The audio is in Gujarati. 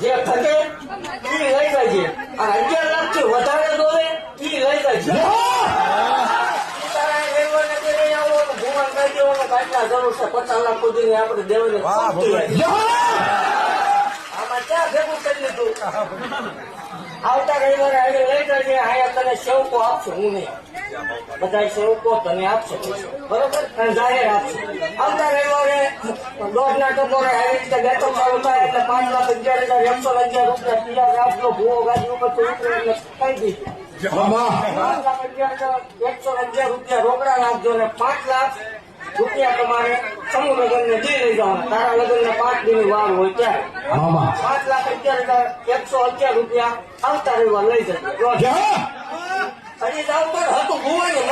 જે થકે ઈ લઈ જાય છે અને 11 લાખ થી વધારે દોરે ઈ લઈ જાય છે. તારા રેલવેને દે લઈ આવો તો ભૂમાન કરી દેવો ને કાટલા જરૂર છે 50 લાખ સુધીની આપણે દેવાની આમાં ક્યાં ભેગું કરી લીધું. આવતા રવિવારે આગળ લઈ જાય અહીંયા તને સેવકો આપશે હું નહીં બધા સેવકો તને આપશે બરોબર અને જાહેર આપશે. આવતા રવિવારે 10 ના ટકોરે આવી રીતે બેઠક ચાલુ થાય એટલે 5,11,111 રૂપિયા તૈયાર રાખજો. ભૂવો ગાડી ઉપર તો ઉતરે એટલે કહી દીધું 5,11,111 રૂપિયા રોકડા નાખજો ને 5 લાખ રૂપિયા તમારે સમૂહ લગ્ન ને દી લઈ જવાના. તારા લગ્ન ને 5 દિન વાર હોય ત્યારે 5,11,111 રૂપિયા આવતા રવિવાર લઈ જજો. હજી જાવ પર હતું ભૂવાની